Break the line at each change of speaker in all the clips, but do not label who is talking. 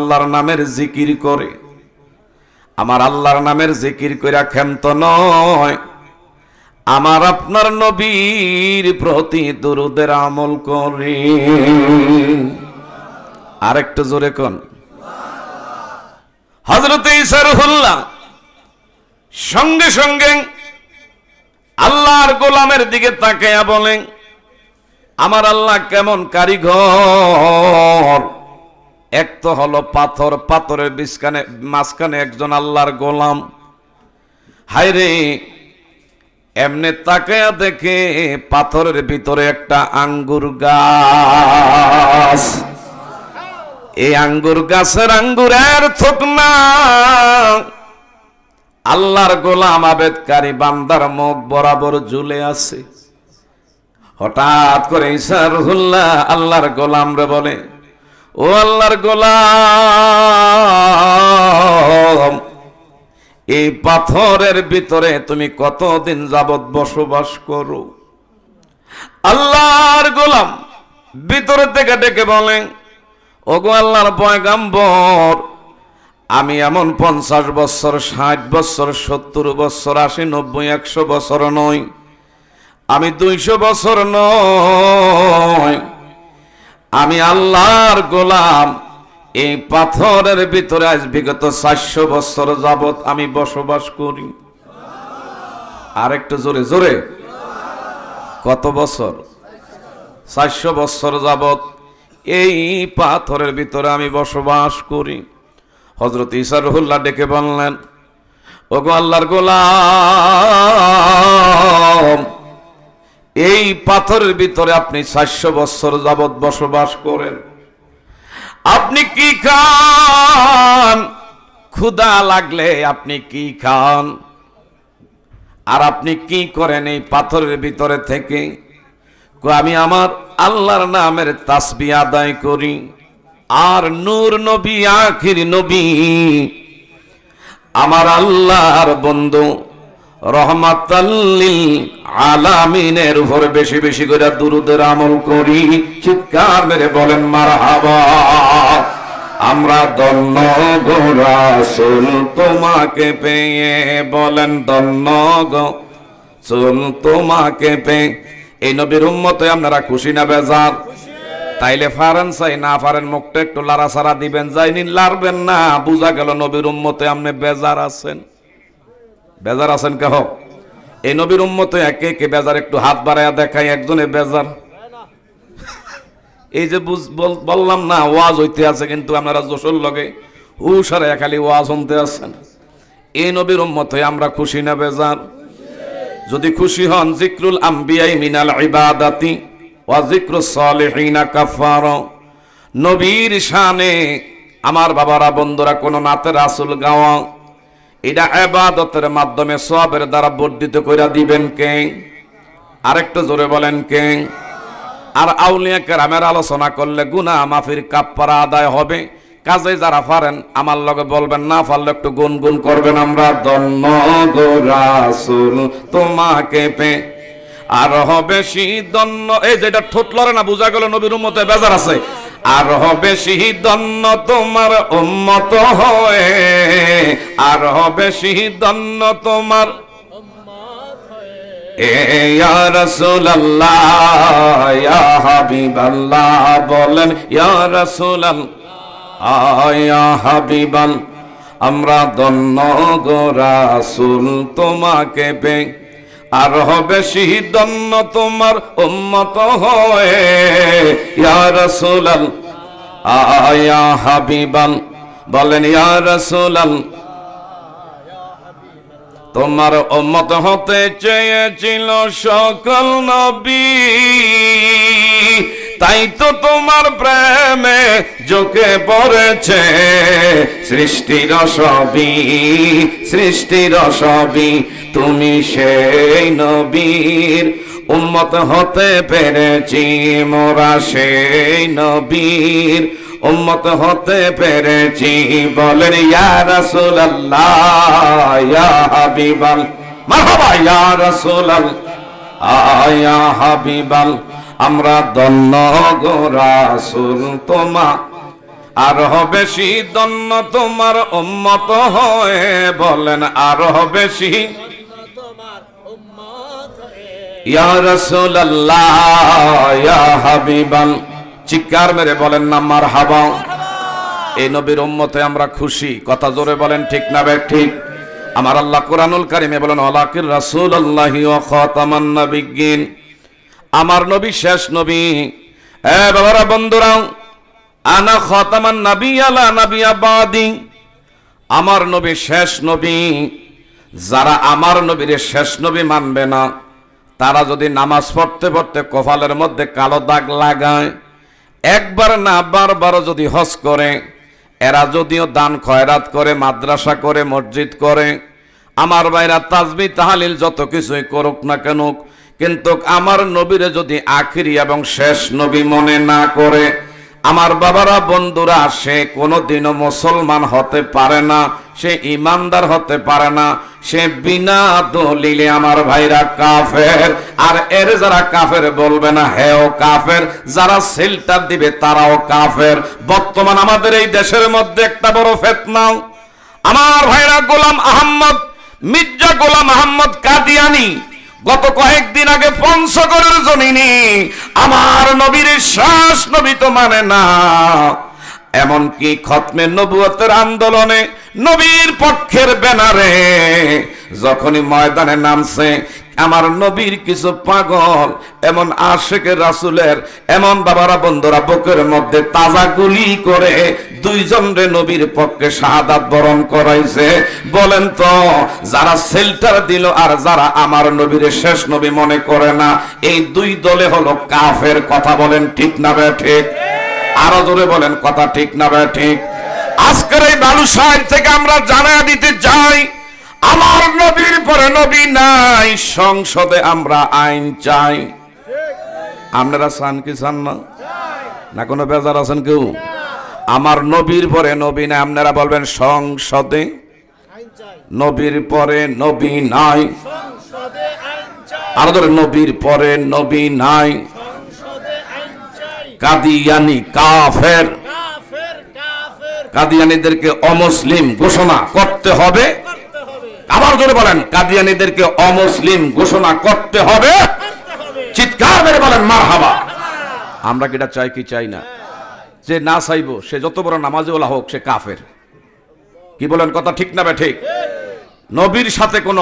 আল্লাহর নামের জিকির করে, আমার আল্লাহর নামের জিকির কইরা ক্ষান্ত নয়, আমার আপনার নবীর প্রতি দুরূদের আমল করে। আরেকটু জোরে কোন। হযরত ঈসা রূহুল্লাহ সঙ্গে সঙ্গে আল্লাহর গোলামের দিকে তাকায়া বলেন, আমার আল্লাহ কেমন কারিগর। এক তো হলো পাথর, পাথরের মাঝখানে একজন আল্লাহর গোলাম। হায়রে, এমনে তাকায়া দেখে পাথরের ভিতরে একটা আঙ্গুর গাছ। এই আঙ্গুর গাছের আঙ্গুরের থোকনা আল্লাহর গোলাম আবেদকারী বান্দার মুখ বরাবর ঝুলে আছে। হঠাৎ করে ঈসা রূহুল্লাহ আল্লাহর গোলাম রে বলে, ও আল্লাহর গোলাম, এই পাথরের ভিতরে তুমি কতদিন যাবত বসবাস করো? আল্লাহর গোলাম ভিতরে থেকে ডেকে বলেন, ওগো আল্লাহর পয়গম্বর, আমি এমন 50 বছর, 60 বছর, 70 বছর, 80, 90, 100 বছর নই, আমি 200 বছর নয়, আমি আল্লাহর গোলাম এই পাথরের ভিতরে আজ বিগত 400 বছর যাবত আমি বসবাস করি। আরেকটু জোরে জোরে। কত বছর? 400 বছর যাবত এই পাথরের ভিতরে আমি বসবাস করি। হযরত ঈসা রূহুল্লাহ ডেকে বললেন, ওগো আল্লাহর গোলাম, এই পাথরের ভিতরে আপনি 400 বছর যাবত বসবাস করেন, আপনি কি খান? ক্ষুধা লাগলে আপনি কি খান? আর আপনি কি করেন এই পাথরের ভিতরে থেকে? আমি আমার আল্লাহর নামের তাসবিহ আদায় করি। আর নূর নবী, আখির নবী, আমার আল্লাহর বন্ধু রহমাতাল লিল আলামিনের উপরে বেশি বেশি করে দুরূদের আমল করি। চিৎকার মেরে বলেন মারহাবা। আমরা ধন্য গো রাসূল তোমাকে পেয়ে, বলেন ধন্য গো রাসূল তোমাকে পেয়ে। এই নবীর উম্মতে আপনারা খুশি না বেজার? তাইলে ফারেন চাই না ফারেন মুখটা একটু লাড়াছাড়া দিবেন, যাইনি লাড়বেন না। বুঝা গেল নবীর উম্মতে আপনি বেজার আছেন। বেজার আছেন কেহ? এই নবীর উম্মতে একে একে বেজার, একটু হাত বাড়াইয়া দেখাই একজনে বেজার। এই যে বললাম না ওয়াজ হইতে আছে, কিন্তু আপনারা জোশর লগে হুশারে খালি ওয়াজ শুনতে আছেন। এই নবীর উম্মতে আমরা খুশি না বেজার? যদি খুশি হন, জিক্রুল আম্বিয়াই মিনাল ইবাদাতি ওয়া জিক্রুস সালিহিনা কাফারা। নবীর শানে আমার বাবারা, বন্ধুরা, কোন নাতে রাসূল গাওয়া এটা ইবাদতের মাধ্যমে সওয়াবের দ্বারা বর্ধিত কইরা দিবেন কে? আরেকটু জোরে বলেন কে? আর আউলিয়া কেরামের আলোচনা করলে গুনাহ মাফির কাফারা আদায় হবে। কাজে যারা পারেন আমার লগে বলবেন, না পারলে একটু গুনগুন করবেন। আমরা ধন্য গো রাসূল তোমাকে পেয়ে, আর হবে ধন্য। এই যেটা ঠোঁট লড়ে না, বুঝা গেল নবীর উম্মতে বেজার আছে। আর হবে ধন্য তোমার উম্মত হয়ে, আর হবে ধন্য তোমার ইয়া রাসূলুল্লাহ, ইয়া হাবিবাল্লাহ, বলেন ইয়া রাসূলুল্লাহ, ইয়া হাবিবাল। আমরা ধন্য গো রাসূল তোমাকে পেয়ে, আর হবে ধন্য তোমার উম্মত হয়ে, ইয়া রাসূলুল্লাহ, ইয়া হাবিবাল, বলেন ইয়া রাসূলুল্লাহ। তোমার উম্মত হতে চেয়েছিল সকল নবী, তাই তো তোমার প্রেমে ঝুঁকে পড়েছে সৃষ্টির সবই, সৃষ্টির সবই। তুমি সেই নবীর উম্মত হতে পেরেছি, মোরা সেই নবীর উম্মত হতে পেরেছি। বলেন ইয়া রাসূলুল্লাহ, ইয়া হাবিবাল, মারহাবা ইয়া রাসূলুল্লাহ, ইয়া হাবিবাল। আমরা ধন্য গো রাসূল তোমা, আরো বেশি ধন্য তোমার উম্মত হয়ে, বলেন আরো বেশি ইয়া রাসূলুল্লাহ ইয়া হাবিবাল। চিৎকার মেরে বলেন না মারহাবা। এই নবীর উম্মতে আমরা খুশি, কথা জোরে বলেন ঠিক না ঠিক। আমার আল্লাহ কোরআনুল কারিমে বলেন ওয়ালাকির রাসূলুল্লাহি ওয়া খাতামান নাবিয়্যিন, আমার নবী শেষ নবী। বাবারা বন্ধুরা, আনা খাতামান নাবিয়্যা লা নাবিয়্যা বাদি, আমার নবী শেষ নবী। যারা আমার নবীর শেষ নবী মানবে না, তারা যদি নামাজ পড়তে পড়তে কপালের মধ্যে কালো দাগ লাগায়, একবার না বারবার যদি হজ করে, এরা যদিও দান খয়রাত করে, মাদ্রাসা করে, মসজিদ করে, আমার ভাইরা তাসবিহ তাহলিল যত কিছুই করুক না কেন, কিন্তু আমার নবীরে যদি আখিরি এবং শেষ নবী মনে না করে, আমার বাবারা বন্ধুরা, সে কোনোদিনও মুসলমান হতে পারে না, সে ইমানদার হতে পারে না, সে বিনা দলিলে আমার ভাইরা কাফের। আর এর যারা কাফের বলবে না, হেও কাফের, যারা সেল্টার দিবে তারাও কাফের। বর্তমান আমাদের এই দেশের মধ্যে একটা বড় ফিতনা, আমার ভাইরা গোলাম আহমদ, মির্জা গোলাম আহমদ কাদিয়ানি গত কয়েকদিন আগে পঞ্চগড়ের জমিনে আমার নবীর শেষ নবী তো মানে না, এমনকি খতমে নবুয়তের আন্দোলনে নবীর পক্ষের ব্যানারে যখনই ময়দানে নামছে, আমার নবীর কিছু পাগল এমন আশিকে রাসূলের, এমন বাবারা বন্ধুরা বুকের মধ্যে তাজা গুলি করে দুইজনরে নবীর পক্ষে শাহাদাত বরণ করাইছে। বলেন তো, যারা সেল্টার দিল আর যারা আমার নবীর শেষ নবী মনে করে না, এই দুই দলে হলো কাফের। কথা বলেন ঠিক না ঠিক? আরো জোরে বলেন কথা ঠিক না ঠিক? আজকের এই বালুশাহর থেকে আমরা জানায়া দিতে চাই, আমার নবীর পরে নবী নাই, সংসদে আমরা আইন চাই। আপনারা চান কি চান না? না কোনো বেজার আছেন কেউ? আমার নবীর পরে নবী নাই, আপনারা বলবেন সংসদে নবীর পরে নবী নাই। আর ধরে নবীর পরে নবী নাই, কাদিয়ানি কাফের, কাদিয়ানিদেরকে অমুসলিম ঘোষণা করতে হবে। আবার জোরে বলেন, কাদিয়ানিদেরকে অমুসলিম ঘোষণা করতে হবে। চিৎকার মেরে বলেন মারহাবা। আমরা কি এটা চাই কি চাই না? যে না চাইবো সে যত বড় নামাজওয়ালা হোক, সে কাফের। কি বলেন কথা ঠিক না ঠিক? নবীর সাথে কোন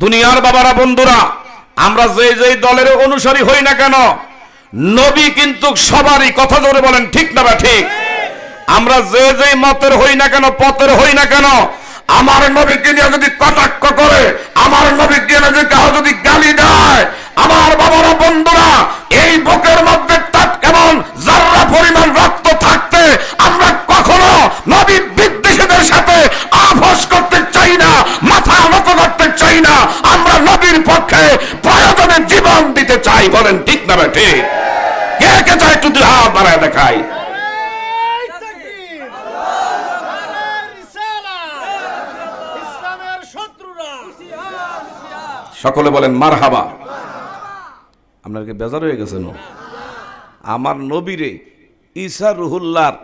দুনিয়ার বাবারা বন্ধুরা, আমরা যে যে দলের অনুসারী হই না কেন, নবী কিন্তু সবারই। কথা জোরে বলেন ঠিক না ঠিক? আমরা যে যে মতের হই না কেন, পথের হই না কেন, আমার নবীকে নিয়ে যদি কটাক্ষ করে, আমার নবীকে নিয়ে কেউ যদি গালি দেয়, আমার বাবারা বন্ধুরা, এই বুকের মধ্যে কেমন জাররা পরিমাণ রক্ত থাকতে আমরা কখনো নবী বিদ্বেষীদের সাথে আপোষ করতে চাই না, মাথা নত করতে চাই না। আমরা নবীর পক্ষে প্রয়োজনে জীবন দিতে চাই। বলেন ঠিক না ঠিক? কে কে চায় একটু দুই হাত বাড়ায় দেখাই। সকলে বলেন মারহাবা। আপনার কি বেজার হয়ে গেছেন? আমার নবীরে ঈসা রুহুল্লাহর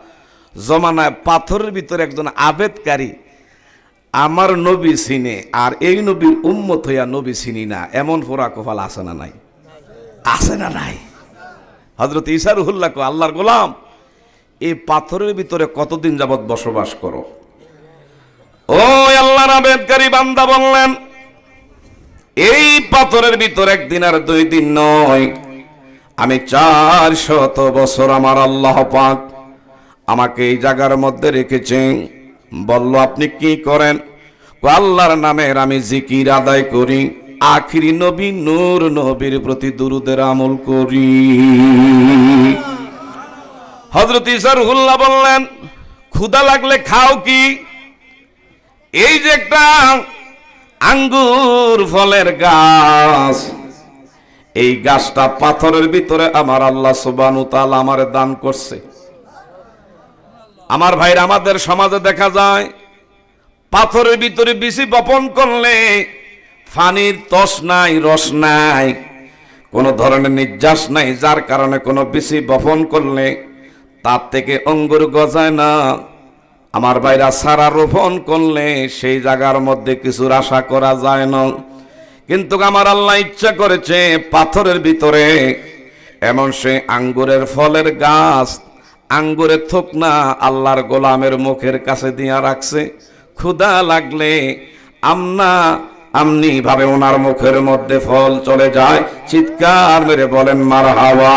জমানায় পাথরের ভিতরে একজন আবেদকারী আমার নবী চিনে, আর এই নবীর উম্মত হইয়া নবী চিনি না, এমন পোড়া কপাল আছে না নাই? আছে না নাই? হযরত ঈসা রুহুল্লাহ কো, আল্লাহর গোলাম, এই পাথরের ভিতরে কতদিন যাবত বসবাস করো? ও আল্লাহর আবেদকারী বান্দা বললেন, এই পাথরের ভিতরে একদিন আর 2 দিন নয়, আমি 400 বছর আমার আল্লাহ পাক আমাকে এই জায়গার মধ্যে রেখেছেন। বলল আপনি কি করেন? আল্লাহর নামের আমি জিকির আদায় করি, আখিরি নবী নূর নবীর প্রতি দুরূদের আমল করি। হযরত ঈসা রুহুল্লাহ বললেন, ক্ষুধা লাগলে খাও কি? এই যে একটা আঙ্গুর ফলের গাছ, এই গাছটা পাথরের ভিতরে আমার আল্লাহ সুবহানাহু ওয়া তাআলা আমারে দান করছে। আমার ভাইরা, আমাদের সমাজে দেখা যায় পাথরের ভিতরে বিচি বপন করলে পানির তস নাই, রস নাই, কোনো ধরনের নির্যাস নাই, যার কারণে কোনো বিচি বপন করলে তার থেকে অঙ্গুর গজায় না। আমার ভাইরা সারা রোপণ করলে সেই জায়গার মধ্যে কিছুর আশা করা যায় না, কিন্তু আমার আল্লাহ ইচ্ছা করেছে পাথরের ভিতরে এমন সে আঙ্গুরের ফলের গাছ, আঙ্গুরের থোকনা আল্লাহর গোলামের মুখের কাছে দিয়া রাখছে। ক্ষুধা লাগলে আমনি ভাবে ওনার মুখের মধ্যে ফল চলে যায়। চিৎকার মেরে বলেন মারহাবা।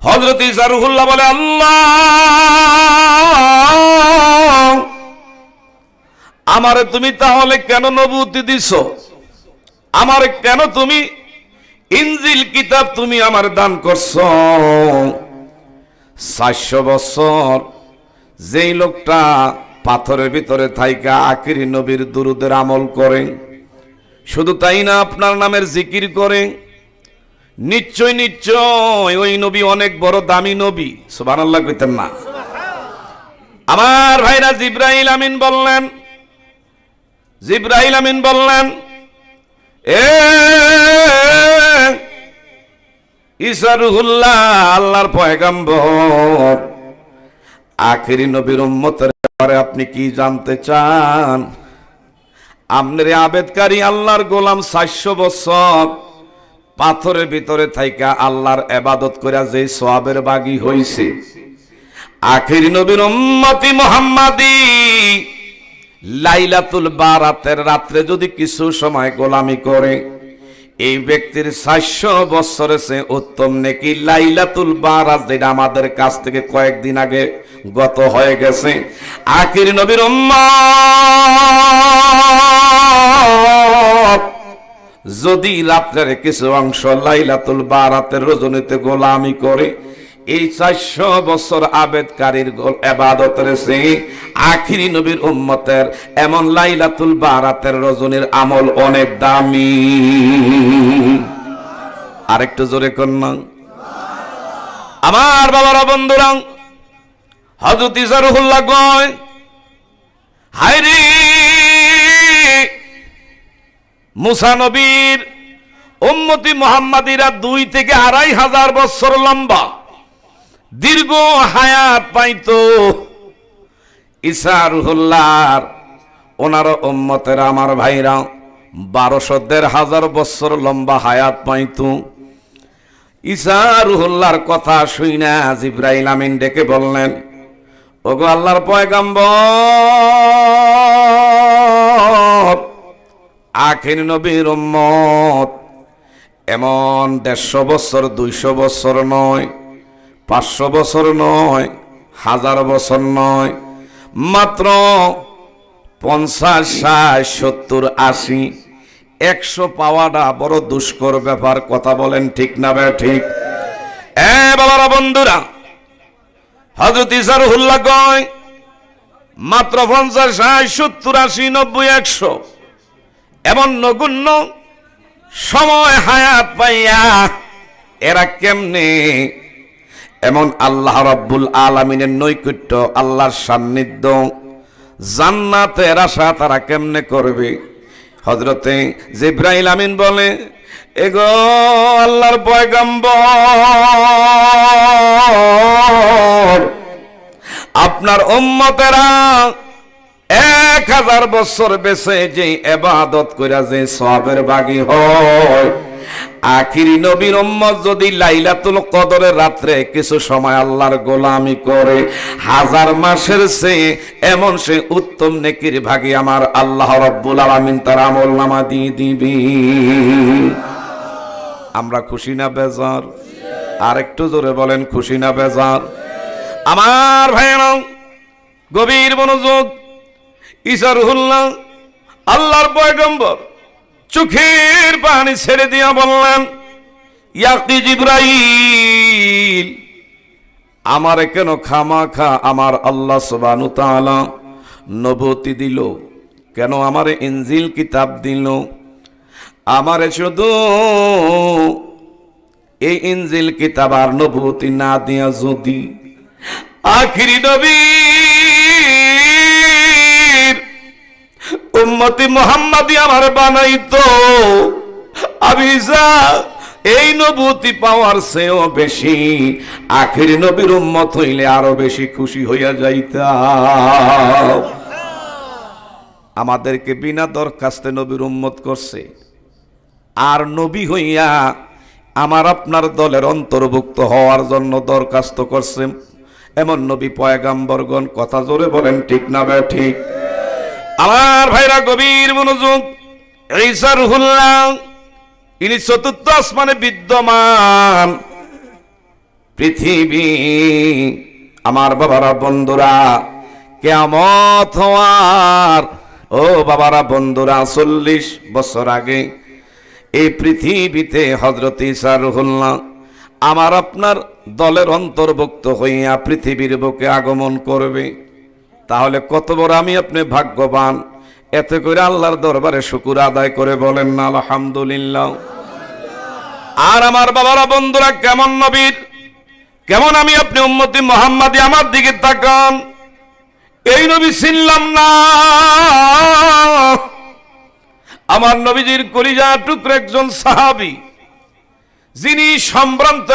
হযরত ঈসা রূহুল্লাহ বলে, আল্লাহ আমারে তুমি তাহলে কেন নবুয়তি দিছো? আমারে কেন তুমি ইনজিল কিতাব তুমি আমার দান করছো? 400 বছর যেই লোকটা পাথরের ভিতরে থাইকা আখিরি নবীর দুরুদের আমল করে, শুধু তাই না আপনার নামের জিকির করে, নিশ্চয় নিশ্চয় ওই নবী অনেক বড় দামি নবী। সুবহানাল্লাহ কইতেন না? আমার ভাইরা জিবরাইল আমিন বললেন, জিবরাইল আমিন বললেন, এ ঈসা রূহুল্লাহ আল্লাহর পয়গম্বর, আখেরি নবীর উম্মতের ব্যাপারে আপনি কি জানতে চান? আপনার আবেদকারী আল্লাহর গোলাম 400 বছর পাথরের ভিতরে থাইকা আল্লাহর ইবাদত কইরা যে সওয়াবের বাগী হইছে, আখেরি নবীর উম্মতি মুহাম্মাদি লাইলাতুল বারাতের রাত্রে যদি কিছু সময় গোলামি করে, এই ব্যক্তির 400 বছরের চেয়ে উত্তম নেকি লাইলাতুল বারাত, যেটা আমাদের কাছ থেকে কয়েকদিন আগে গত হয়ে গেছে। আখির নবীর উম্মত যদি রাত্রের কিছু অংশ লাইলাতুল বারাতের রজনীতে গোলামি করে, এই 400 বছর আবেদকারীর ইবাদতের চেয়ে আখিরি নবীর উম্মতের এমন লাইলাতুল বারাতের রজনীর আমল অনেক দামি। আরেকটু জোরে কন্যা আমার বাবারা, বন্ধুরা, হযরত ঈসা রূহুল্লাহ কয়, হায়রে মুসা নবীর উম্মতি মুহাম্মাদিরা 2 থেকে 2500 বছর লম্বা দীর্ঘ হায়াত পাইতো। ঈসা রূহুল্লাহর ওনার উম্মতের আমার ভাইরা 1200-1500 বছর লম্বা হায়াত পাইতো। ঈসা রূহুল্লাহর কথা শুইনা জিবরাইল আমিন ডেকে বললেন, ওগো আল্লাহর পয়গম্বর, আখির নবীর উম্মত এমন 150 বছর 200 বছর নয়, 500 বছর নয়, 1000 বছর নয়, মাত্র 50, 60, 70, 80, 100 পাওয়াটা বড় দুষ্কর ব্যাপার। কথা বলেন ঠিক না বে ঠিক? বাবারা, বন্ধুরা, হযরত ঈসা রূহুল্লাহ কয় মাত্র 50, 60, 70, 80, 90, 100 এমন নগণ্য সময় হায়াত পাইয়া এরা কেমনে এমন আল্লাহ রাব্বুল আলামিনের নৈকট্য, আল্লাহর সান্নিধ্য, জান্নাতের আশা তারা কেমনে করবে? হযরতে জিবরাইল আমিন বলে, এগো আল্লাহর পয়গম্বর, আপনার উম্মতেরা 1000 বছর বেঁচে যে ইবাদত কইরা যে সওয়াবের বাগী হয়, আখিরি নবীর উম্মত যদি লাইলাতুল কদরের রাত্রে কিছু সময় আল্লাহর গোলামি করে, 1000 মাসের চেয়ে এমন সে উত্তম নেকির ভাগী আমার আল্লাহ রাব্বুল আলামিন তার আমলনামা দিয়ে দিবি। আমরা খুশি না বেজার? আর একটু জোরে বলেন, খুশি না বেজার? আমার ভাইরা, গভীর মনোযোগ। ঈসা রূহুল্লাহ আল্লাহর পয়গম্বর চোখের পানি ছেড়ে দিয়া বললেন, ইয়াকি জিবরাইল, আমারে কেন খামাখা আমার আল্লাহ সুবহানাহু ওয়া তাআলা নবুয়তি দিল? কেন আমারে ইনজিল কিতাব দিল? আমারে শুধু এই ইনজিল কিতাব আর নবুয়তি না দিয়া যদি আখিরি নবীর উম্মতি মুহাম্মাদি আমার বানাইতো, আমি ঈসা এই নবুতি পাওয়ার চেয়েও বেশি আখির নবীর উম্মত হইলে আরো বেশি খুশি হইয়া যাইতাম। আমাদেরকে বিনা দরখাস্তে নবীর উম্মত করছে, আর নবী হইয়া আমার আপনার দলের অন্তর্ভুক্ত হওয়ার জন্য দরখাস্ত করছে এমন নবী পয়গাম্বরগণ। কথা জোরে বলেন ঠিক না বে ঠিক? আমার ভাইরা গভীর মনোযোগ। ঈসা রুহুল্লাহ ইনি চতুর্থ আসমানে বিদ্যমান। পৃথিবী আমার বাবারা বন্ধুরা কিয়ামত হওয়ার, ও বাবারা বন্ধুরা, 40 বছর আগে এই পৃথিবীতে হযরত ঈসা রুহুল্লাহ আমার আপনার দলের অন্তর্ভুক্ত হইয়া পৃথিবীর বুকে আগমন করবে। তাহলে কত বড় আমি আপনি ভাগ্যবান। এতে করে আল্লাহর দরবারে শুকর আদায় করে বলেন না আলহামদুলিল্লাহ। আর আমার বাবারা বন্ধুরা, কেমন নবীর, কেমন আমি আপনি উম্মতি মুহাম্মাদি, আমার দিকে তাকান। এই নবী চিনলাম না। আমার নবীজির কলিজা টুকরা একজন সাহাবী, যিনি সম্ভ্রান্ত